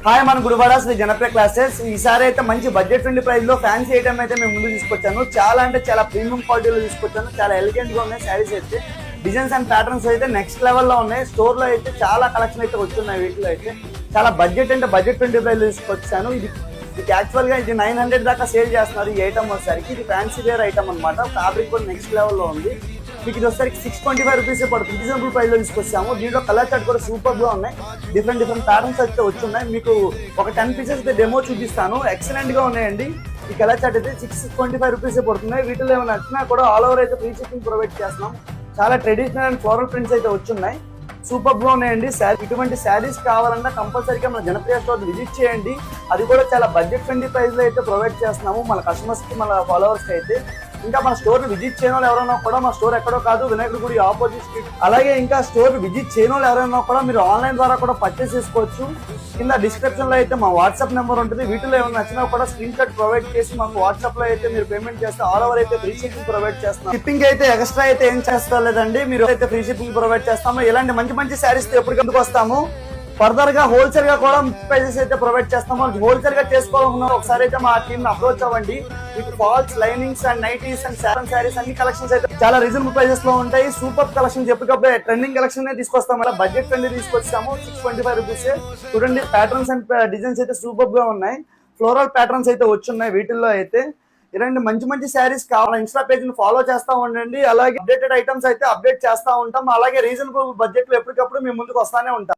Hi మన Gudivada Shri Janapriya classes. ఈసారి అయితే మంచి బడ్జెట్ ఫ్రెండ్లీ ప్రైస్ లో ఫ్యాన్సీ ఐటమ్ అయితే మేము ముందు తీసుకొచ్చాను. చాలా అంటే చాలా ప్రీమియం క్వాలిటీలో తీసుకొచ్చాను. చాలా ఎలిగెంట్ గా ఉన్నాయి శారీస్ అయితే. డిజైన్స్ అండ్ ప్యాటర్న్స్ అయితే నెక్స్ట్ లెవెల్ లో ఉన్నాయి. స్టోర్ లో అయితే చాలా కలెక్షన్ అయితే వచ్చున్నాయి. వీటిలో అయితే చాలా బడ్జెట్ అంటే బడ్జెట్ ఫ్రెండ్లీ ప్రైస్ తీసుకొచ్చాను. ఇది యాక్చువల్ గా ఇది 900 దాకా సేల్ చేస్తున్నారు ఈ ఐటమ్ వచ్చేసరికి. ఇది ఫ్యాన్సీ వేర్ ఐటమ్ అనమాట. ఫ్యాబ్రిక్ కూడా నెక్స్ట్ లెవెల్ లో ఉంది. మీకు ఇది వచ్చేసరికి 625 రూపీస్ పడుతుంది. రీజనబుల్ ప్రైస్ లో తీసుకొచ్చాము. దీంట్లో కలర్ చార్ట్ కూడా సూపర్ గా ఉన్నాయి. డిఫరెంట్ ప్యాటర్న్స్ అయితే వచ్చున్నాయి. మీకు ఒక 10 పీసెస్ అయితే డెమో చూపిస్తాను. ఎక్సలెంట్ గా ఉన్నాయండి. ఈ కలర్ చార్ట్ అయితే 625 రూపీస్ పడుతున్నాయి. వీటిలో ఏమైనా నచ్చినా కూడా ఆల్ ఓవర్ అయితే ఫ్రీ షిప్పింగ్ ప్రొవైడ్ చేస్తున్నాం. చాలా ట్రెడిషనల్ అండ్ ఫ్లోరల్ ప్రింట్స్ అయితే వచ్చున్నాయి. సూపర్ గా ఉన్నాయండి. ఇటువంటి శారీస్ కావాలన్నా కంపల్సరీగా మన జనప్రియ స్టోర్ విజిట్ చేయండి. అది కూడా చాలా బడ్జెట్ ఫ్రెండ్లీ ప్రైస్ లో అయితే ప్రొవైడ్ చేస్తున్నాము మన కస్టమర్స్ కి, మన ఫాలోవర్స్ కి అయితే. ఇంకా మన స్టోర్ విజిట్ చేయని వాళ్ళు ఎవరైనా కూడా, మా స్టోర్ ఎక్కడో కాదు, వినాయకుడి గుడి ఆపోజిట్ స్ట్రీట్. అలాగే ఇంకా స్టోర్ విజిట్ చేయని వాళ్ళు ఎవరైనా కూడా మీరు ఆన్లైన్ ద్వారా కూడా పర్చేస్ చేసుకోవచ్చు. కింద డిస్క్రిప్షన్ లో అయితే మా వాట్సాప్ నెంబర్ ఉంటుంది. వీటిలో ఏమైనా నచ్చినా కూడా స్క్రీన్ షాట్ ప్రొవైడ్ చేసి మాకు వాట్సాప్ లో అయితే మీరు పేమెంట్ చేస్తే ఆల్ ఓవర్ అయితే ఫ్రీ షిప్పింగ్ ప్రొవైడ్ చేస్తాం. షిప్పింగ్ అయితే ఎక్స్ట్రా అయితే ఏం చేస్తా లేదండి. మీరు అయితే ఫ్రీ షిప్పింగ్ ప్రొవైడ్ చేస్తాము. ఇలాంటి మంచి మంచి శారీస్ ఎప్పటికెందుకు వస్తాము. ఫర్దర్ గా హోల్సేల్ గా కూడా ప్రైజెస్ అయితే ప్రొవైడ్ చేస్తాము. హోల్సేల్ గా చేసుకోవాలనుకున్నారు ఒకసారి అయితే మా టీమ్ అప్రోచ్ అవ్వండి. మీకు falls, linings and nighties and saree sarees అన్ని కలెక్షన్స్ అయితే చాలా రీజనబుల్ ప్రైజెస్ లో ఉంటాయి. సూపర్ కలెక్షన్ ఎప్పటికప్పుడు ట్రెండింగ్ కలెక్షన్ తీసుకొస్తాం. అలా బడ్జెట్ ఫ్రెండ్లీ తీసుకొచ్చాము. 625 రూపీస్. చూడండి ప్యాటర్న్స్ అండ్ డిజైన్స్ అయితే సూపర్ గా ఉన్నాయి. ఫ్లోరల్ ప్యాటర్న్స్ అయితే వచ్చున్నాయి వీటిల్లో అయితే. ఇలాంటి మంచి మంచి శారీస్ కావాలి ఇన్స్టా పేజ్ ని ఫాలో చేస్తా ఉండండి. అలాగే అప్డేటెడ్ ఐటమ్స్ అయితే అప్డేట్ చేస్తా ఉంటాం. అలాగే రీజనబుల్ బడ్జెట్ లో ఎప్పటికప్పుడు మీ ముందుకు వస్తానే ఉంటాం.